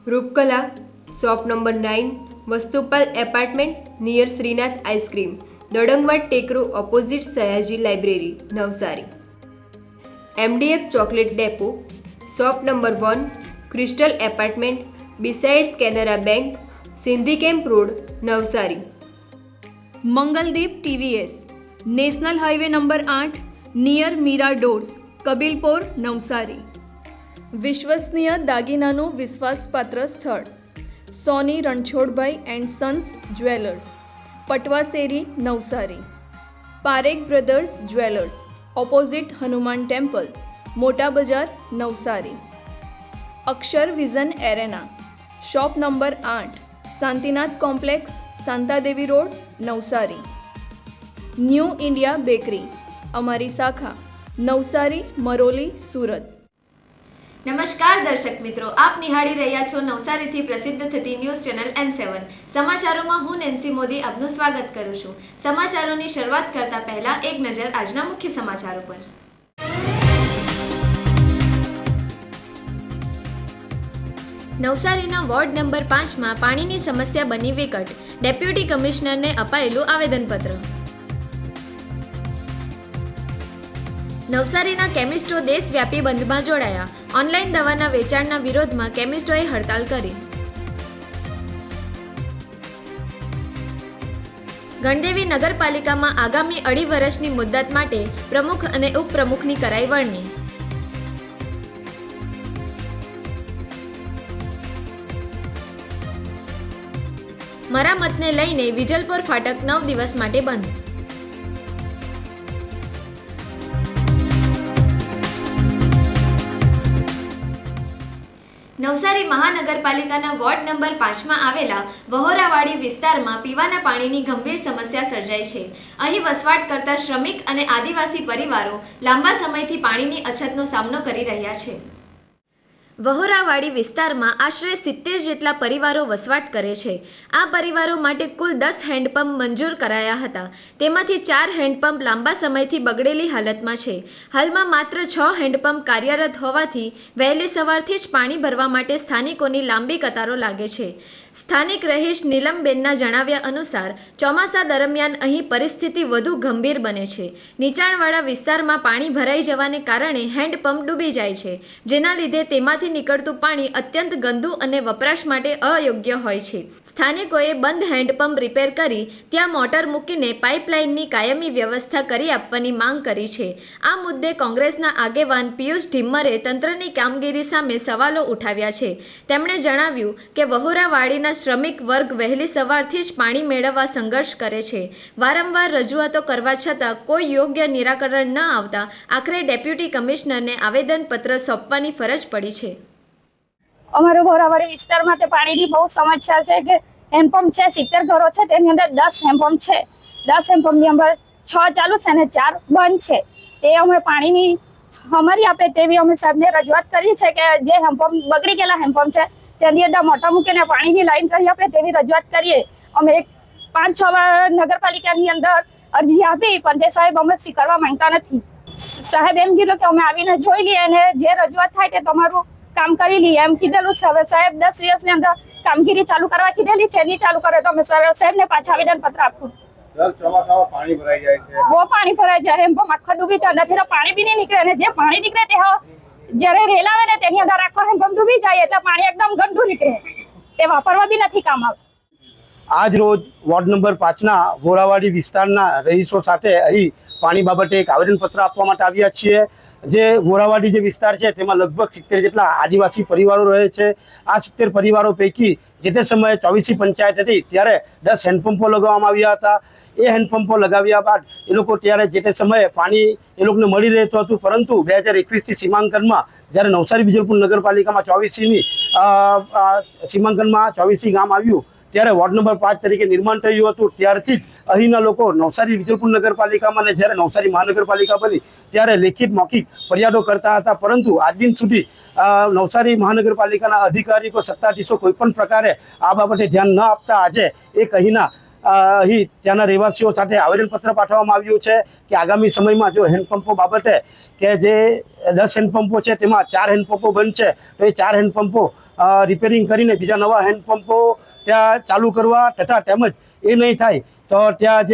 Roopkala, shop number 9, Vastupal apartment near Shrinath ice cream, Dadangwad टेकरो opposite Sayaji library, Navsari. MDF chocolate depot, shop number 1, crystal apartment besides Canara bank, Sindhi camp road, Navsari. Mangaldeep TVS, national highway number 8 near Meera doors, Kabilpor, Navsari. विश्वसनीय दागीनाનું વિશ્વાસપાત્ર સ્થળ Soni Ranchhodbhai and sons jewellers, Patva શેરી, Navsari. Parekh brothers jewellers, opposite Hanuman temple, Mota Bazaar, Navsari. Akshar vision arena, shop number 8, Shantinath complex, Shantadevi road, Navsari. New India bakery, અમારી શાખા નવસારી, મરોલી, સુરત। નમસ્કાર દર્શક મિત્રો, આપ નિહાળી રહ્યા છો નવસારીથી પ્રસિદ્ધ થતી ન્યૂઝ ચેનલ N7 સમાચારોમાં હું નેન્સી મોદી આપનું સ્વાગત કરું છું। સમાચારોની શરૂઆત કરતા પહેલા એક નજર આજના મુખ્ય સમાચારો પર। નવસારીના વોર્ડ નંબર 5માં પાણીની સમસ્યા બની વિકટ, ડેપ્યુટી કમિશનરને અપાયેલું આવેદનપત્ર। નવસારીના કેમિસ્ટો દેશવ્યાપી બંધમાં જોડાયા, ઓનલાઈન દવાના વેચાણના વિરોધમાં કેમિસ્ટોએ હડતાલ કરી। ગણદેવી નગરપાલિકામાં આગામી 2.5 વર્ષની મુદ્દત માટે પ્રમુખ અને ઉપપ્રમુખની કરાઈ વરણી। મરામતને લઈને વિજલપોર ફાટક 9 દિવસ માટે બંધ। નવસારી મહાનગરપાલિકાના વોર્ડ નંબર 5માં આવેલા વહોરાવાડી વિસ્તારમાં પીવાના પાણીની ગંભીર સમસ્યા સર્જાઈ છે। અહીં વસવાટ કરતા શ્રમિક અને આદિવાસી પરિવારો લાંબા સમયથી પાણીની અછતનો સામનો કરી રહ્યા છે। વહોરાવાડી વિસ્તારમાં આશરે 70 જેટલા પરિવારો વસવાટ કરે છે। આ પરિવારો માટે કુલ 10 હેન્ડપંપ મંજૂર કરાયા હતા, તેમાંથી 4 હેન્ડપંપ લાંબા સમયથી બગડેલી હાલતમાં છે। હાલમાં માત્ર 6 હેન્ડપંપ કાર્યરત હોવાથી વહેલી સવારથી જ પાણી ભરવા માટે સ્થાનિકોની લાંબી કતારો લાગે છે। સ્થાનિક રહીશ નીલમબેનના જણાવ્યા અનુસાર ચોમાસા દરમિયાન અહીં પરિસ્થિતિ વધુ ગંભીર બને છે। નીચાણવાળા વિસ્તારમાં પાણી ભરાઈ જવાને કારણે હેન્ડપંપ ડૂબી જાય છે, જેના લીધે તેમાંથી નીકળતું પાણી અત્યંત ગંદુ અને વપરાશ માટે અયોગ્ય હોય છે। સ્થાનિકોએ બંધ હેન્ડપંપ રિપેર કરી ત્યાં મોટર મૂકીને પાઇપલાઇનની કાયમી વ્યવસ્થા કરી આપવાની માંગ કરી છે। આ મુદ્દે કોંગ્રેસના આગેવાન પિયુષ ઢિમ્મરે તંત્રની કામગીરી સામે સવાલો ઉઠાવ્યા છે। તેમણે જણાવ્યું કે વહોરાવાડીના શ્રમિક વર્ગ વહેલી સવારથી જ પાણી મેળવવા સંઘર્ષ કરે છે। વારંવાર રજૂઆતો કરવા છતાં કોઈ યોગ્ય નિરાકરણ ન આવતા આખરે ડેપ્યુટી કમિશનરને આવેદનપત્ર સોંપવાની ફરજ પડી છે। અમારો વહોરાવાડી વિસ્તારમાં તે પાણીની બહુ સમસ્યા છે કે હેન્ડપંપ છે 70 ઘરો છે, તેની અંદર 10 હેન્ડપંપ છે। 10 હેન્ડપંપની અંદર 6 ચાલુ છે અને 4 બંધ છે। તે અમે પાણીની અમારી આપે તેવી અમે સાહેબને રજૂઆત કરી છે કે જે હેન્ડપંપ બગડી ગયેલા હેન્ડપંપ છે તેની અંદર મોટા મૂકીને પાણીની લાઈન કરી આપે તેવી રજૂઆત કરીએ। અમે 5-6 નગરપાલિકાની અંદર અરજી આપી પણ તે સાહેબ અમે સ્વીકારવા માંગતા નથી। સાહેબ એમ કીધું કે અમે આવીને જોઈ લઈએ અને જે રજૂઆત થાય તે તમારું કામ કરી લઈએ એમ કીધેલું છે। હવે સાહેબ 10 દિવસની અંદર કામગીરી ચાલુ કરવા કીધેલી છે, નહીં ચાલુ કરે તો અમે સાહેબને પાછા આવેદનપત્ર આપવું। પાણી ભરાઈ જાય છે, બહુ પાણી ભરાઈ જાય, એમ પણ આખો ડૂબી જાય, નથી તો પાણી બી નહીં નીકળે અને જે પાણી નીકળે તે જ્યારે રેલ આવે ને તેની અંદર આખો હેન્ડપંપ ડૂબી જાય એટલે પાણી એકદમ ગંદુ નીકળે, તે વાપરવા બી નથી કામ આવે। આજ રોજ વોર્ડ નંબર 5ના વહોરાવાડી વિસ્તારના રહીશો સાથે અહીં પાણી બાબતે એક આવેદનપત્ર આપવા માટે આવ્યા છીએ। જે વહોરાવાડી જે વિસ્તાર છે તેમાં લગભગ 70 જેટલા આદિવાસી પરિવારો રહે છે। આ 70 પરિવારો પૈકી જે તે સમયે 24 પંચાયત હતી ત્યારે 10 હેન્ડપંપો લગાવવામાં આવ્યા હતા। એ હેન્ડપંપો લગાવ્યા બાદ એ લોકો ત્યારે જે તે સમયે પાણી એ લોકોને મળી રહેતું હતું, પરંતુ 2021થી સીમાંકનમાં જ્યારે નવસારી વિજલપુર નગરપાલિકામાં 24ની સીમાંકનમાં 24 ગામ આવ્યું ત્યારે વોર્ડ નંબર 5 તરીકે નિર્માણ થયું હતું। ત્યારથી જ અહીંના લોકો નવસારી વિજલપુર નગરપાલિકામાં અને જ્યારે નવસારી મહાનગરપાલિકા બની ત્યારે લેખિત મૌખિક ફરિયાદો કરતા હતા, પરંતુ આજ દિન સુધી નવસારી મહાનગરપાલિકાના અધિકારીઓ સત્તાધીશો કોઈપણ પ્રકારે આ બાબતે ધ્યાન ન આપતા આજે એક અહીંના અહીં ત્યાંના રહેવાસીઓ સાથે આવેદનપત્ર પાઠવવામાં આવ્યું છે કે આગામી સમયમાં જો હેન્ડપંપો બાબતે કે જે 10 હેન્ડપંપો છે તેમાં 4 હેન્ડપંપો બંધ છે તો એ 4 હેન્ડપંપો રિપેરિંગ કરીને બીજા નવા હેન્ડપંપો ત્યાં ચાલુ કરવા તથા તેમજ એ નહીં થાય તો ત્યાં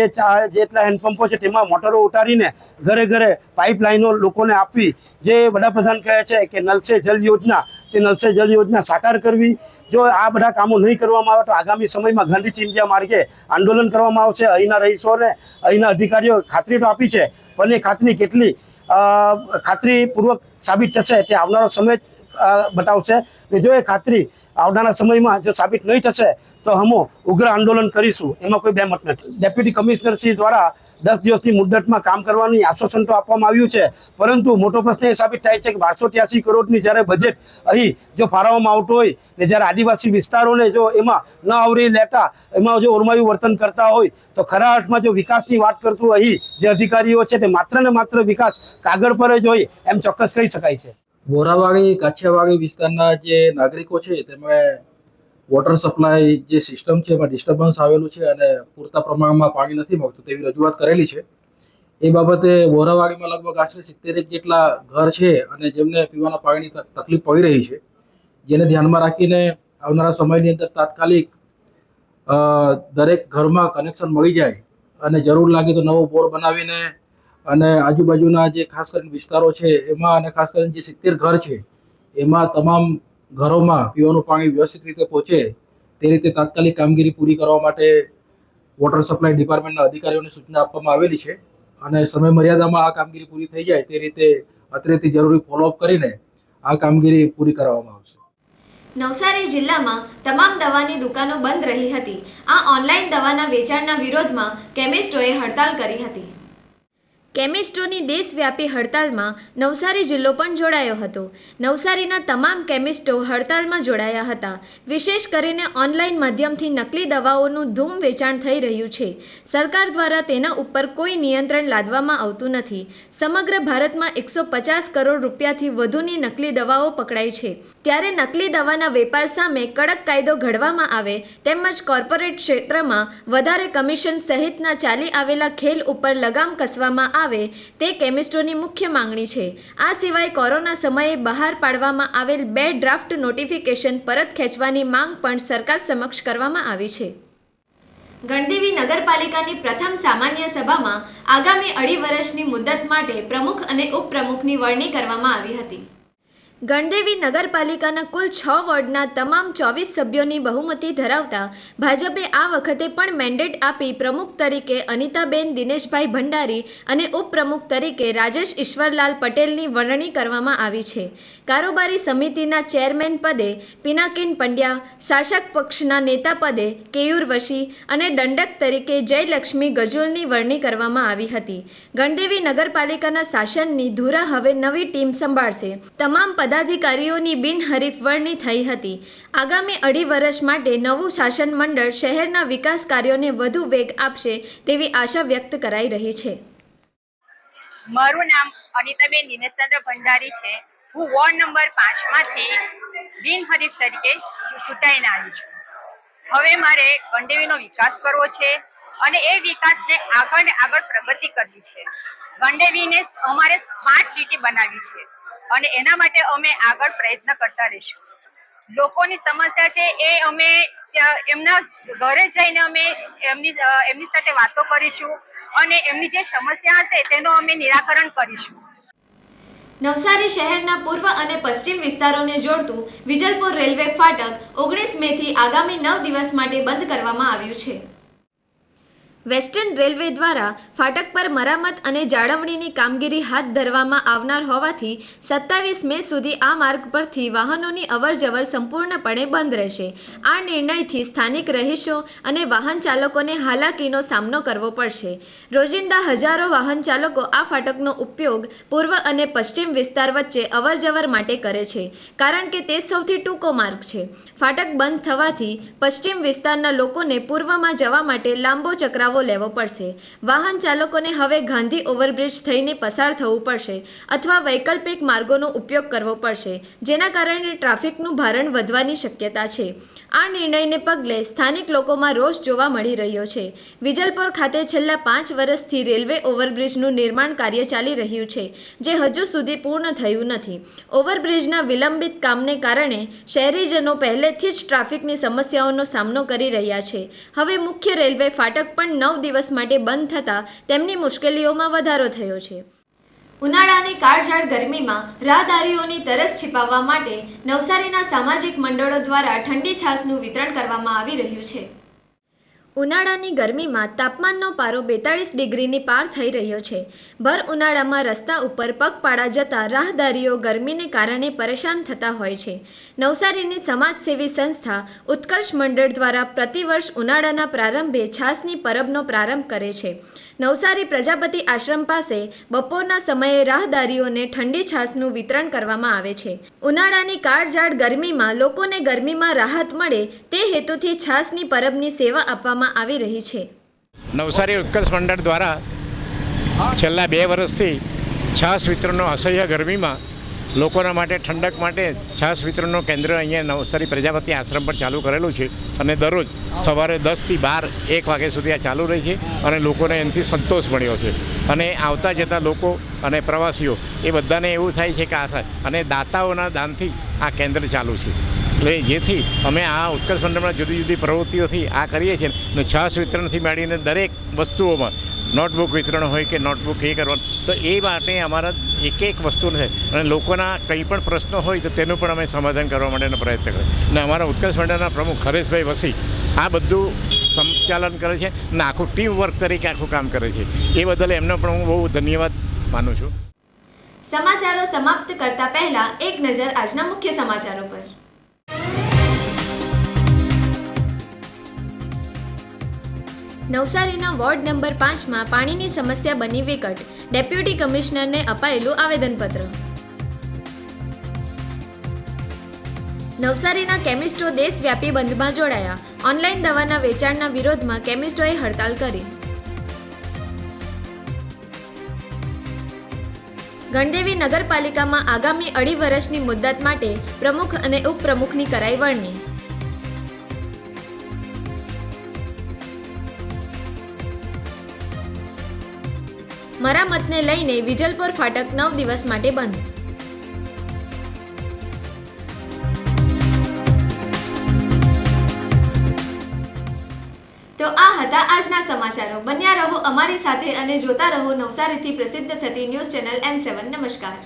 જેટલા હેન્ડપંપો છે તેમાં મોટરો ઉતારીને ઘરે ઘરે પાઇપલાઇનો લોકોને આપવી, જે વડાપ્રધાન કહે છે કે નલ સે જલ યોજના, તે નલ સે જલ યોજના સાકાર કરવી. જો આ બધા કામો નહીં કરવામાં આવે તો આગામી સમયમાં ગાંધી ચિંધ્યા માર્ગે આંદોલન કરવામાં આવશે. અહીંના રહીશોને અહીંના અધિકારીઓ ખાતરી તો આપી છે, પણ એ ખાતરી કેટલી ખાતરીપૂર્વક સાબિત થશે તે આવનારો સમય બતાવશે. ને જો એ ખાતરી આવનારા સમયમાં જો સાબિત નહીં થશે તો અમે ઉગ્ર આંદોલન કરીશું, એમાં કોઈ બેમત નથી. ડેપ્યુટી કમિશનર શ્રી દ્વારા 10 દિવસની મુદ્દતમાં કામ કરવાની આશ્વાસન તો આપવામાં આવ્યું છે, પરંતુ મોટો પ્રશ્ન એ સાબિત થાય છે કે 1283 કરોડની જ્યારે બજેટ અહીં જો ફાળવવામાં આવતું હોય ને જ્યારે આદિવાસી વિસ્તારોને જો એમાં ન આવરી લેતા એમાં જો ઓરમાયું વર્તન કરતા હોય તો ખરા અર્થમાં જો વિકાસની વાત કરતું અહીં જે અધિકારીઓ છે તે માત્ર ને માત્ર વિકાસ કાગળ પર જ હોય એમ ચોક્કસ કહી શકાય છે. વોરાવાડી કાછિયાવાડી વિસ્તારના જે નાગરિકો છે તેમાં વોટર સપ્લાય જે સિસ્ટમ છે એમાં ડિસ્ટર્બન્સ આવેલું છે અને પૂરતા પ્રમાણમાં પાણી નથી મળતું તેવી રજૂઆત કરેલી છે. એ બાબતે વોરાવાડીમાં લગભગ આશરે 70 જેટલા ઘર છે અને જેમને પીવાના પાણીની તકલીફ પડી રહી છે, જેને ધ્યાનમાં રાખીને આવનારા સમયની અંદર તાત્કાલિક દરેક ઘરમાં કનેક્શન મળી જાય અને જરૂર લાગે તો નવો બોર બનાવીને અને આજુબાજુના જે ખાસ કરીને વિસ્તારો છે એમાં અને ખાસ કરીને જે 70 ઘર છે એમાં તમામ ઘરોમાં પીવાનું પાણી વ્યવસ્થિત રીતે પહોંચે તે રીતે તાત્કાલિક કામગીરી પૂરી કરવા માટે વોટર સપ્લાય ડિપાર્ટમેન્ટના અધિકારીઓને સૂચના આપવામાં આવેલી છે અને સમય મર્યાદામાં આ કામગીરી પૂરી થઈ જાય તે રીતે અત્રેથી જરૂરી ફોલોઅપ કરીને આ કામગીરી પૂરી કરવામાં આવશે. નવસારી જિલ્લામાં તમામ દવાની દુકાનો બંધ રહી હતી. આ ઓનલાઈન દવાના વેચાણના વિરોધમાં કેમિસ્ટોએ હડતાલ કરી હતી. કેમિસ્ટોની દેશવ્યાપી હડતાલમાં નવસારી જિલ્લો પણ જોડાયો હતો. નવસારીના તમામ કેમિસ્ટો હડતાલમાં જોડાયા હતા. વિશેષ કરીને ઓનલાઈન માધ્યમથી નકલી દવાઓનું ધૂમ વેચાણ થઈ રહ્યું છે. સરકાર દ્વારા તેના ઉપર કોઈ નિયંત્રણ લાદવામાં આવતું નથી. સમગ્ર ભારતમાં 150 કરોડ રૂપિયાથી વધુની નકલી દવાઓ પકડાઈ છે. ત્યારે નકલી દવાના વેપાર સામે કડક કાયદો ઘડવામાં આવે તેમજ કોર્પોરેટ ક્ષેત્રમાં વધારે કમિશન સહિતના ચાલી આવેલા ખેલ ઉપર લગામ કસવામાં આવે તે કેમિસ્ટોની મુખ્ય માંગણી છે. આ સિવાય કોરોના સમયે બહાર પાડવામાં આવેલ 2 ડ્રાફ્ટ નોટિફિકેશન પરત ખેંચવાની માંગ પણ સરકાર સમક્ષ કરવામાં આવી છે. ગણદેવી નગરપાલિકાની પ્રથમ સામાન્ય સભામાં આગામી 2.5 વર્ષની મુદ્દત માટે પ્રમુખ અને ઉપપ્રમુખની વરણી કરવામાં આવી હતી. ગણદેવી નગરપાલિકાના કુલ 6 વોર્ડના તમામ 24 સભ્યોની બહુમતી ધરાવતા ભાજપે આ વખતે પણ મેન્ડેટ આપી પ્રમુખ તરીકે અનિતાબેન દિનેશભાઈ ભંડારી અને ઉપપ્રમુખ તરીકે રાજેશ ઈશ્વરલાલ પટેલની વરણી કરવામાં આવી છે. કારોબારી સમિતિના ચેરમેન પદે પિનાકિન પંડ્યા, શાસક પક્ષના નેતા પદે કેયુર વશી અને દંડક તરીકે જયલક્ષ્મી ગજોલની વરણી કરવામાં આવી હતી. ગણદેવી નગરપાલિકાના શાસનની ધુરા હવે નવી ટીમ સંભાળશે. તમામ પદાધિકારીઓની બિનહરીફ વરણી થઈ હતી. આગામી 2.5 વર્ષ માટે નવું શાસન મંડળ શહેરના વિકાસ કાર્યોને વધુ વેગ આપશે તેવી આશા વ્યક્ત કરાઈ રહી છે. મારું નામ અનિતાબેન દિનેશચંદ્ર ભંડારી છે. હું વોર્ડ નંબર 5 માંથી બિનહરીફ તરીકે ચૂંટાઈને આવી છું. હવે મારે ગણદેવીનો વિકાસ કરવો છે અને એ વિકાસને આગળ પ્રગતિ કરવી છે. ગણદેવીને અમારે સ્માર્ટ સિટી બનાવવી છે અને એના માટે અમે આગળ પ્રયત્ન કરતા રહીશું. લોકોની સમસ્યા છે એ અમે એમના ઘરે જઈને અમે એમની સાથે વાતો કરીશું અને એમની જે સમસ્યા હશે તેનું અમે નિરાકરણ કરીશું. નવસારી શહેરના પૂર્વ અને પશ્ચિમ વિસ્તારોને જોડતું વિજલપુર રેલવે ફાટક 19 મેથી આગામી 9 દિવસ માટે બંધ કરવામાં આવ્યું છે. વેસ્ટર્ન રેલવે દ્વારા ફાટક પર મરામત અને જાળવણીની કામગીરી હાથ ધરવામાં આવનાર હોવાથી 27 મે સુધી આ માર્ગ પરથી વાહનોની અવરજવર સંપૂર્ણપણે બંધ રહેશે. આ નિર્ણયથી સ્થાનિક રહીશો અને વાહન ચાલકોને હાલાકીનો સામનો કરવો પડશે. રોજિંદા હજારો વાહન ચાલકો આ ફાટકનો ઉપયોગ પૂર્વ અને પશ્ચિમ વિસ્તાર વચ્ચે અવરજવર માટે કરે છે, કારણ કે તે સૌથી ટૂંકો માર્ગ છે. ફાટક બંધ થવાથી પશ્ચિમ વિસ્તારના લોકોને પૂર્વમાં જવા માટે લાંબો ચક્રાવો બદલાવો લેવો પડશે. વાહન ચાલકોને હવે ગાંધી ઓવરબ્રિજ થઈને પસાર થવું પડશે અથવા વૈકલ્પિક માર્ગોનો ઉપયોગ કરવો પડશે, જેના કારણે ટ્રાફિકનું ભારણ વધવાની શક્યતા છે. આ નિર્ણયને પગલે સ્થાનિક લોકોમાં રોષ જોવા મળી રહ્યો છે. વિજલપોર ખાતે છેલ્લા 5 વર્ષથી રેલવે ઓવરબ્રિજનું નિર્માણ કાર્ય ચાલી રહ્યું છે, જે હજુ સુધી પૂર્ણ થયું નથી. ઓવરબ્રિજના વિલંબિત કામને કારણે શહેરીજનો પહેલેથી જ ટ્રાફિકની સમસ્યાઓનો સામનો કરી રહ્યા છે. હવે મુખ્ય રેલવે ફાટક પણ 9 દિવસ માટે બંધ થતાં તેમની મુશ્કેલીઓમાં વધારો થયો છે. ઉનાળાની કાળઝાળ ગરમીમાં રાહદારીઓની તરસ छिपाવવા માટે નવસારીના સામાજિક મંડળો દ્વારા ઠંડી છાશનું વિતરણ કરવામાં આવી રહ્યું છે. ઉનાળાની ગરમીમાં તાપમાનનો પારો 42 ડિગ્રીની પાર થઈ રહ્યો છે. ભર ઉનાળામાં રસ્તા ઉપર પગપાળા જતા રાહદારીઓ ગરમીને કારણે પરેશાન થતા હોય છે. નવસારીની સમાજસેવી સંસ્થા ઉત્કર્ષ મંડળ દ્વારા પ્રતિવર્ષ ઉનાળાના પ્રારંભે છાશની પરબનો પ્રારંભ કરે છે. નવસારી પ્રજાપતિ આશ્રમ પાસે બપોરના સમયે રાહદારીઓને ઠંડી છાશનું વિતરણ કરવામાં આવે છે. ઉનાળાની કાળઝાળ ગરમીમાં લોકોને ગરમીમાં રાહત મળે તે હેતુથી છાશની પરબની સેવા આપવામાં આવી રહી છે. નવસારી ઉત્કર્ષ મંડળ દ્વારા છેલ્લા 2 વર્ષથી છાશ વિતરણનો અસહ્ય ગરમીમાં લોકોના માટે ઠંડક માટે છાશ વિતરણનું કેન્દ્ર અહીંયા નવસારી પ્રજાપતિ આશ્રમ પર ચાલુ કરેલું છે અને દરરોજ સવારે 10 થી 12 1 વાગ્યા સુધી આ ચાલુ રહે છે અને લોકોને એનાથી સંતોષ મળ્યો છે. અને આવતા જતા લોકો અને પ્રવાસીઓ એ બધાને એવું થાય છે કે આ અને દાતાઓના દાનથી આ કેન્દ્ર ચાલુ છે. એટલે જેથી અમે આ ઉત્કર્ષ મંડળમાં જુદી જુદી પ્રવૃત્તિઓથી આ કરીએ છીએ અને છાશ વિતરણથી માંડીને દરેક વસ્તુઓમાં નોટબુક વિતરણ હોય કે નોટબુક એ કરવાનું, તો એ માટે અમારા એક વસ્તુ છે અને લોકોના કંઈ પણ પ્રશ્નો હોય તો તેનું પણ અમે સમાધાન કરવા માટેનો પ્રયત્ન કરીએ. અને અમારા ઉત્કર્ષ મંડળના પ્રમુખ હરેશભાઈ વસી આ બધું સંચાલન કરે છે અને આખું ટીમ વર્ક તરીકે આખું કામ કરે છે. એ બદલ એમનો પણ હું બહુ ધન્યવાદ માનું છું. સમાચારો સમાપ્ત કરતા પહેલા એક નજર આજના મુખ્ય સમાચારો પર. નવસારીના વોર્ડ નંબર 5માં પાણીની સમસ્યા બની વિકટ. ડેપ્યુટી કમિશનરને અપાયેલું આવેદનપત્ર. નવસારીના કેમિસ્ટો દેશવ્યાપી બંધમાં જોડાયા. ઓનલાઈન દવાના વેચાણના વિરોધમાં કેમિસ્ટોએ હડતાલ કરી. ગણદેવી નગરપાલિકામાં આગામી 2.5 વર્ષની મુદ્દત માટે પ્રમુખ અને ઉપપ્રમુખની કરાઈ વરણી. મરામતને લઈને વિજલપોર ફાટક 9 દિવસ માટે બંધ. તો આ હતા આજના સમાચારો. બન્યા રહો અમારી સાથે અને જોતા રહો નવસારીથી પ્રસિદ્ધ થતી ન્યૂઝ ચેનલ N7. નમસ્કાર.